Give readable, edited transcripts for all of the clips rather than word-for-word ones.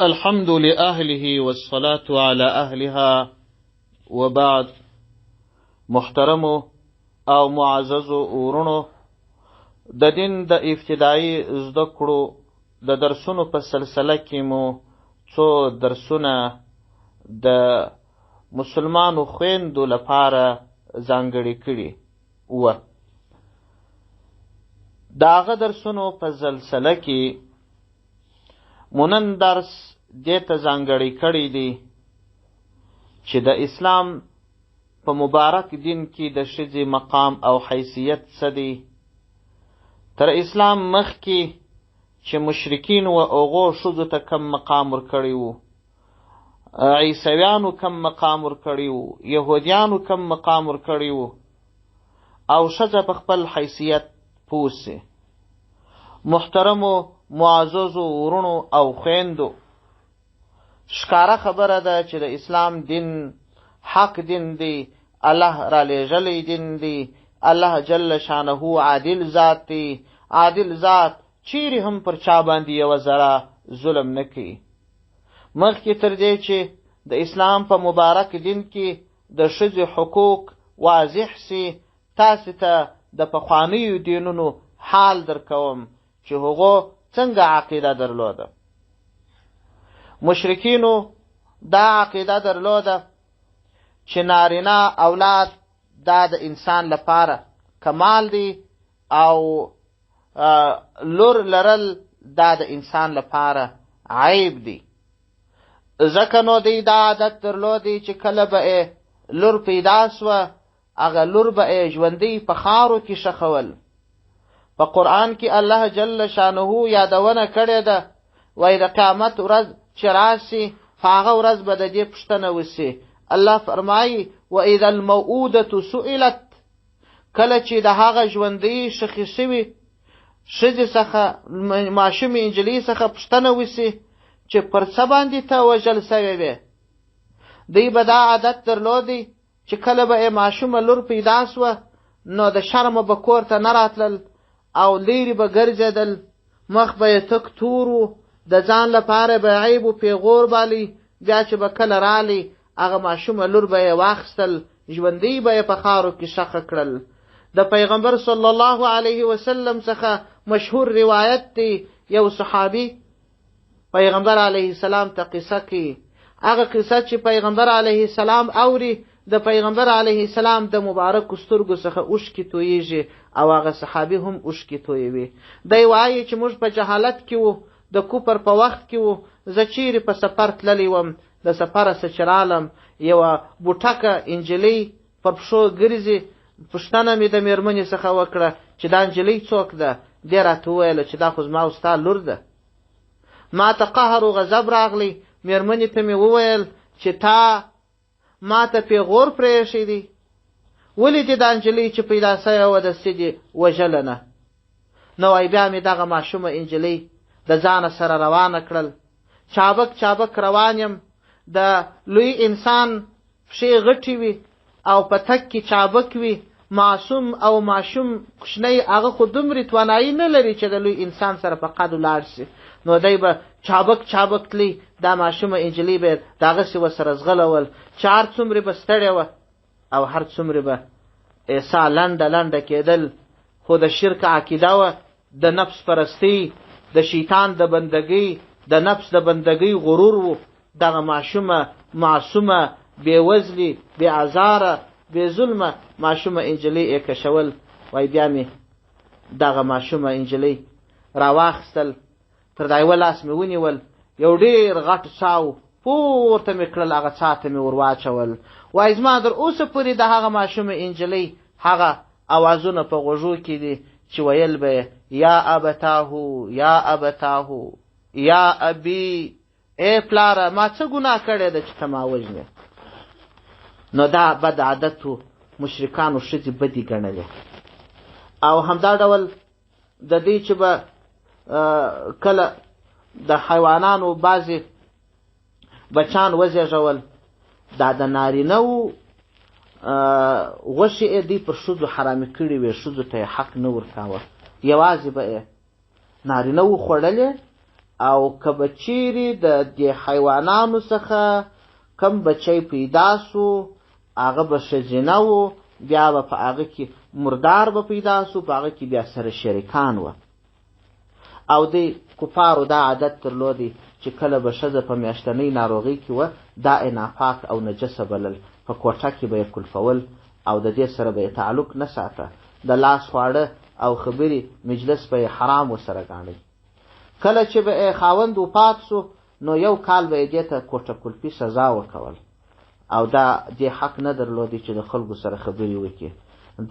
الحمد لأهله والصلاة على أهلها وبعد. محترمو او معززو ورونو، د دین د ابتدایي زده کړو د درسونو په سلسله کې مو څو درسونه د مسلمانو خویندو لپاره ځانګړي کړي وه. د هغه درسونو په سلسله کې مو نن درس دې ته ځانګړی کړی دی چې د اسلام په مبارک دین کې د ښځې مقام او حیثیت څه دی. تر اسلام مخکې چې مشرکین و هغو ښځو ته کم مقام ورکړی و، عیسویانو کم مقام ورکړی و، یهودیانو کم مقام ورکړی و، او ښځه په خپل حیثیت پوه سي. محترمو معززو ورونو او خویندو، ښکاره خبره ده چې د اسلام دین حق دین دی، الله را لیږلی دین دی، الله جل شانه عادل ذات دی. عادل ذات چیرې هم پر چا باندې یوه ذره ظلم نه کوي. مخکې تر دې چې د اسلام په مبارک دین کې د ښځې حقوق واضح سي، تاسې ته د پخوانیو دینونو حال درکوم چې هغو څنګه عقیده درلوده. مشرکینو دا عقیده درلوده چې نارینه اولاد دا د انسان لپاره کمال دی او لور لرل دا د انسان لپاره عیب دی. ځکه نو دی دا عادت درلودی چې کله به لور پیدا سوه هغه لور به ژوندی په خاورو کې ښخول. په قرآن کې الله جل شانه یادونه کړې ده، وایي د قیامت ورځ چې راسي په هغه ورځ به د دې پوښتنه وسي. الله فرمایي واذا الموءودة سئلت، کله چې د هغه ژوندۍ ښخې شوي ښځې څخه ماشومې نجلۍ څخه پوښتنه وسي چې پر څه باندې ته وژل سوې وې. دوی به دا عادت درلودی چې کله به یې ماشومه لور پیدا سوه نو د شرمه به کور ته نه راتلل او لیرې به ګرځېدل، مخ به یې تک تور و، د ځان لپاره به عیب و پیغور بالی. بیا چې به کله رالی هغه ماشومه لور به یې واخیستل، ژوندۍ به یې په خاورو کې ښخه کړل. د پیغمبر صلی الله علیه وسلم څخه مشهور روایت دی، یو صحابي پیغمبر علیه السلام ته قصه کوي. هغه قصه چې پیغمبر علیه السلام اوري، د پیغمبر علیه السلام د مبارکو سترګو څخه اوښکې تویږي او هغه صحابي هم اوښکې تویوي. دی وایي چې موږ په جهالت کې وو، د کفر په وخت کې وو. زه چیرې په سفر تللی وم، د سفره څه چې رالم یوه بوټکه نجلۍ پر پښو ګرځي. پوښتنه مې د مېرمنې څخه وکړه چې دا نجلۍ څوک ده؟ دې راته وویله چې دا خو زما او ستا لور ده. ما ته قهر و غضب راغلی. مېرمنې ته مې وویل چې تا ما ته پیغور پرېښی دی، ولې دې دا نجلۍ چې پیدا سوې وه داسې دې وژله نه؟ نو وایي بیا مې دغه ماشومه نجلۍ د ځانه سره روانه کړل. چابک چابک روان یم. د لوی انسان پښې غټې وي او په تک کې چابک وي. معصوم او ماشوم کوچنی هغه خو دومرې توانایي نه لري چې د لوی انسان سره په قد ولاړ شي. نو دی به چابک چابک تلی، دا ماشومه نجلۍ به دغسې ورسره ځغلول چې هر څومره به ستړې وه او هر څومره به ساه لنډه لنډه کېدل. خو د شرک عقیده وه، د نفس پرستۍ، د شیطان د بندګۍ، د نفس د بندګۍ غرور و. دغه ماشومه معصومه بې وزلي بې ازاره بې ظلمه ماشومه نجلۍ یې کشول. وایي بیا مې دغه ماشومه نجلۍ راواخیستل، تر دا یوه لاس مې ونیول، یو ډېر غټ څا و، پورته مې کړل، هغه څا ته مې ور واچول. وایي زما تر اوسه پورې د هغه ماشومه نجلۍ هغه اوازونه په غوږو کې دي چې ویل به یې یا ابتاهو یا ابتاهو یا ابي، ای پلاره ما څه ګناه کړې ده چې ته ما وژنې؟ نو دا بد عادت و. مشرکانو ښځې بدې ګڼلې. او همدا ډول د دې چې به کله د حیوانانو بعضې بچان وزېږول، دا د نارینهو غوښې یې دوی پر ښځو حرامې کړې وې، ښځو ته یې حق نه ورکاوه. یوازې به یې نارینه وخوړلې او که به چیرې د دې حیوانانو څخه کم بچی پیدا سو هغه به ښځینه و، بیا به په هغه کې مردار به پیدا سو، په هغه کې بیا سره شریکان وه. او د کفارو دا عادت درلودی چې کله به ښځه په میاشتنۍ ناروغۍ کې وه دا یې ناپاک او نجسه بلل، په کوټه کې به یې کلفول او د دې سره به یې تعلق نه ساته، د لاس خواړه او خبرې مجلس به یې حرام ورسره ګاڼه. کله چې به یې خاوند وفات سو نو 1 کال به یې دې ته کوټه کلفي سزا ورکول او دا دې حق نه درلودی چې د خلکو سره خبرې وکړي.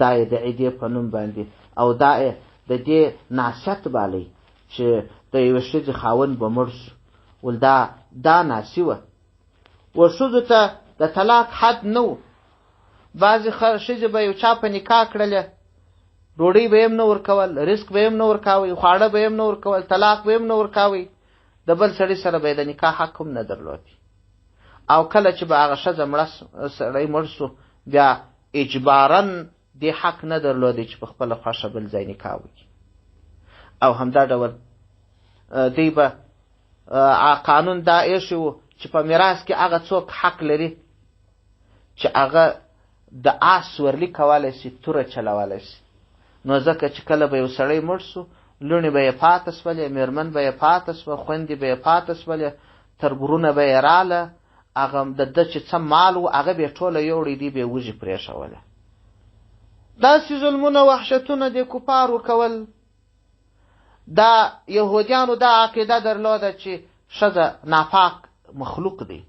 دا یې د عیدې په نوم باندې او دا یې د دې ناصیت بالی چې د یوې ښځې خاوند به مړ سو، ول دا ناسي وه. ښځو ته د طلاق حد نه و. بعضې ښځې به یو چا په نکاح کړله، ډوډۍ به یې هم نه ورکول، رزق به یې هم نه ورکاوی، خواړه به یې هم نه ورکول، طلاق به یې هم نه ورکاوی، د بل سړي سره به یې د نکاح حق هم نه درلودی. او کله چې به هغه ښځه سړی مړ سو بیا اجباراً دې حق نه درلودی چې په خپله خوښه بل ځای نکاح وکړي. او همدا ډول دوی به قانون دا ایښی و چې په میراث کې هغه څوک حق لري چې هغه د آس سورلي کولی شي، توره چلولی شي. نو ځکه چې کله به یو سړی مړ سو لوڼې به یې پاته سولې، میرمن به یې پاته سوه، خویندې به یې پاته سولې، تربورونه به یې راله، هغه د ده چې څه مال و هغه به یې ټوله یوړی دی به یې وږي پرېښوله. داسې ظلمونه وحشتونه د کفارو کول. دا یهودیانو دا عقیده درلوده چې ښځه ناپاک مخلوق دی.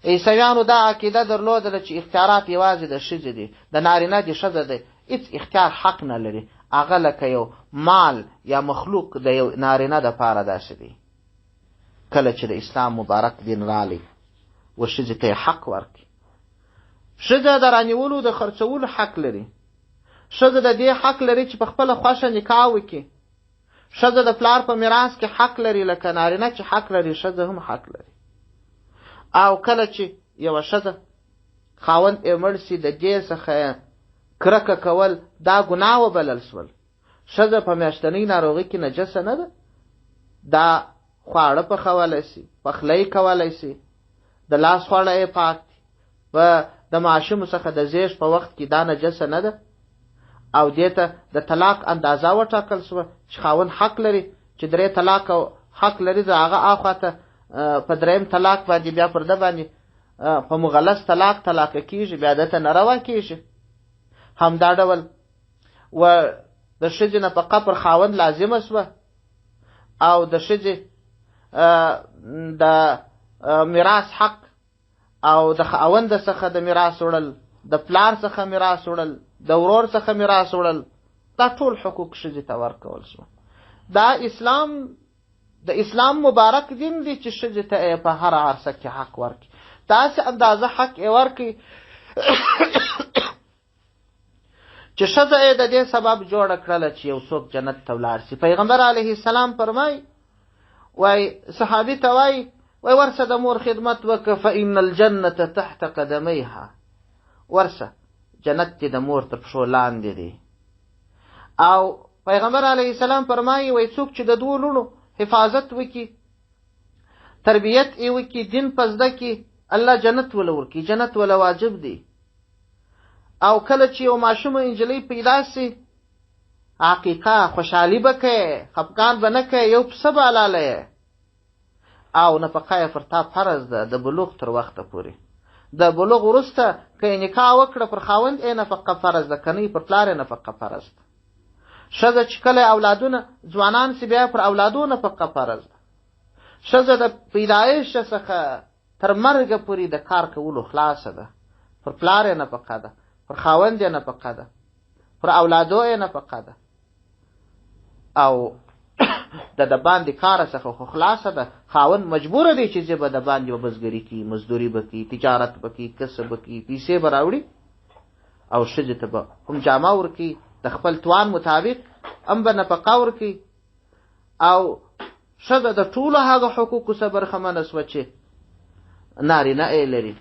عیسویانو دا عقیده درلوده چې اختیارات یوازې د ښځې دي، د نارینه د ښځه دی هېڅ اختیار حق نه لري، هغه لکه یو مال یا مخلوق د یو نارینه دپاره داسې دی. کله چې د اسلام مبارک دین رالی و ښځې ته یې حق ورکړي، ښځه د رانیولو د خرڅولو حق لري، ښځه د دې حق لري چې په خپله خوښه نکاح وکړي، ښځه د پلار په میراث کې حق لري لکه نارینه چې حق لري، ښځه هم حق لري. او کله چې یوه ښځه خاوند یې مړ سي د دې څخه کرکه کول دا ګناه وبلل سول. ښځه په میاشتنۍ ناروغۍ کې نجسه نه ده، دا خواړه پخولی سي، پخلی کولی سي، د لاس خواړه یې پاک دي، په د ماشومو څخه د زیږ په وخت کې دا نجسه نه ده. او دې ته د طلاق اندازه وټاکل سوه چې خاوند حق لري چې 3 طلاق حق لري، د هغه اخواته په 3م طلاق باندې بیا پر ده باندې په مغلظ طلاق کېږي، بیا ده ته نه روا کېږي. همدا ډول و د ښځې نفقه پر خاوند لازمه سوه او د ښځې د میراث حق او د خاوند څخه د میراث وړل، د پلار څخه میراث وړل، د ورور څخه میراث وړل، دا ټول حقوق ښځې ته ورکول شو. دا د اسلام مبارک دین دی چې ښځې ته په هر عرصه کې حق ورکړي، داسې اندازه حق یې ورکړي چې ښځه یې د دې سبب جوړه کړله چې یو څوک جنت ته ولاړ شي. پیغمبر علیه السلام فرمایي، وای صحابي ته وای ورسه د مور خدمت وکړه، فإن الجنة تحت قدمیها، ورسه جنت دې د مور تر پښو لاندې دی. او پیغمبر علیه السلام فرمایي، وای څوک چې د 2 لوڼو حفاظت وکړي، تربیت یې وکړي، دین په زده کړي، الله جنت وله ورکړي، جنت وله واجب دی. او کله چې یو ماشومه انجلۍ پیدا سي، عقیقه خوشحالي به کوي، خفګان به نه کوي، یو پسه به حلاله او نفقه یې پر تا فرض ده د بلوغ تر وخته پورې. د بلوغ وروسته که یې نکاح وکړه پر خاوند یې نفقه فرض ده، که نه پر پلار یې نفقه فرض ده. ښځه چې کله اولادونه ځوانان سي بیا پر اولادو نفقه فرض ده. ښځه د پیدایښت څخه تر مرګه پورې د کار کولو خلاصه ده، پر پلار یې نفقه ده، پر خاوند یې نفقه ده، پر اولادو یې نفقه ده. او د باندې کار څخه خو خلاصه ده، خاوند مجبور دی چې به د باندې بزګري کوي، مزدوري به کوي، تجارت به کوي، کسب به کوي، پیسې به راوړي، او ښځې ته به هم جامه ورکوي د خپل توان مطابق، هم به نفقه ورکوي. او ښځه د ټولو هغه حقوقو څخه برخمنه سوه چې نارینه یې لري،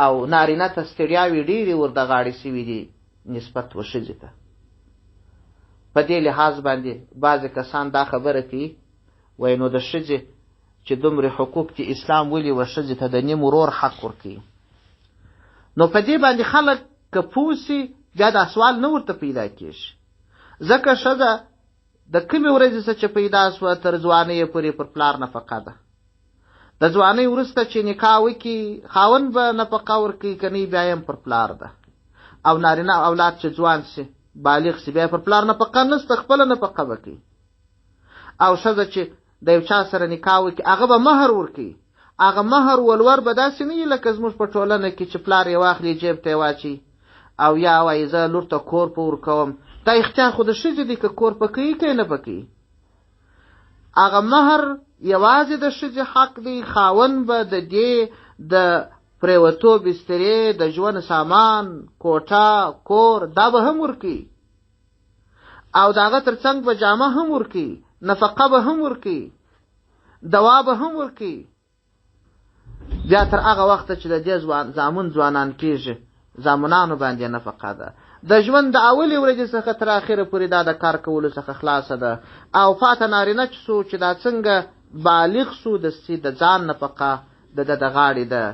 او نارینه ته ستړیاوې ډېرې ور د غاړې سوي دي نسبت و ښځې ته. په دې لحاظ باندې بعضې کسان دا خبره کوي، وایي نو د ښځې چې دومره حقوق چې اسلام ولي و ښځې ته د نیم ورور حق ورکوي. نو په دې باندې خلک که پوه سي بیا دا سوال نه ورته پیدا کېږي، ځکه ښځه د کومې ورځې څه چې پیدا سوه تر ځوانۍ پورې پر پلار نفقه ده. د ځوانۍ وروسته چې نکاح وکړي خاوند به نفقه ورکوي، که نه بیا هم پر پلار ده. او نارینه اولاد چې ځوان سي بالغ سي بیا پر پلار نفقه نسته، خپله نفقه به کوي. او ښځه چې د یو چا سره نکاح وکړي هغه به مهر ورکوي. هغه مهر ولور به داسې نه وي لکه زموږ په ټولنه کې چې پلار یې واخلي جیب ته یې واچي او یا وایي زه لور ته کور په ورکوم. دا اختیار خو د ښځې دی که کور په کوي که نه په کوي. هغه مهر یوازې د ښځې حق دی. خاوند به د دې د پریوتو بسترې، د ژوند سامان، کوټه، کور دا به هم ورکوي او د هغه تر څنګ به جامه هم ورکوي، نفقه به هم ورکوي، دوا به هم ورکوي. بیا تر هغه وخته چې د دې زامن ځوانان کېږي زامنانو باندې نفقه ده. د ژوند د اولې ورځې څخه تر اخره پورې دا د کار کولو څخه خلاصه ده. او پاته نارینه چې سو چې دا څنګه بالغ سو د ځان نفقه د د غاړې ده،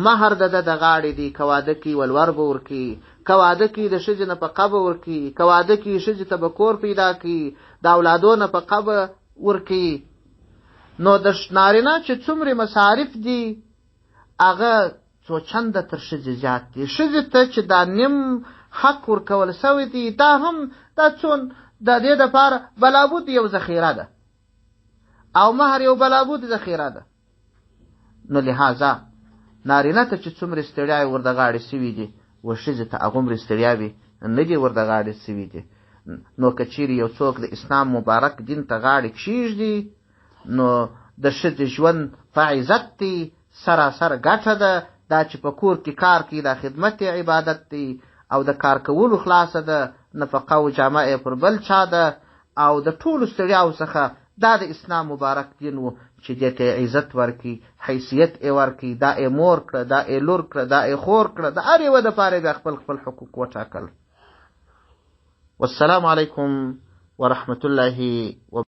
مهر د د غاړې دی. که واده کوي ولور به ورکوي، که واده کوي د ښځې نفقه به ورکوي، که واده کوي ښځې ته به کور پیدا کوي، د اولادو نفقه به ورکوي. نو د نارینه چې څومره مصارف دي هغه څو چنده تر ښځې زیات دي. ښځې ته چې دا نیم حق ورکول سوی دی دا هم دا څون د دې دپاره بلابود یو ذخیره ده او مهر یو بلابود ذخیره ده. نو لحاظه نارینه ته چې څومره ستړیاوې ور د غاړې سوي دي و ښځې ته هغومرې ستړیاوې نه دي ور د غاړې سوي دي. نو که چیرې یو څوک د اسلام مبارک دین ته غاړې کښېږدي نو د ښځې ژوند په عزت دی، سراسر ګټه ده. دا چې په کور کې کار کوي دا خدمت عبادت دی او د کار کولو خلاصه ده، نفقه او جامه یې پر بل چا ده. او د ټولو ستړیاو څخه دا د اسلام مبارک دین و چې دې ته عزت ورکړي، حیثیت یې ورکړي، دا یې مور کړه، دا یې لور کړه، دا یې خور کړه، د هر یوه دپاره یې خپل خپل حقوق وټاکل. والسلام علیکم ورحمة الله وبرکاته.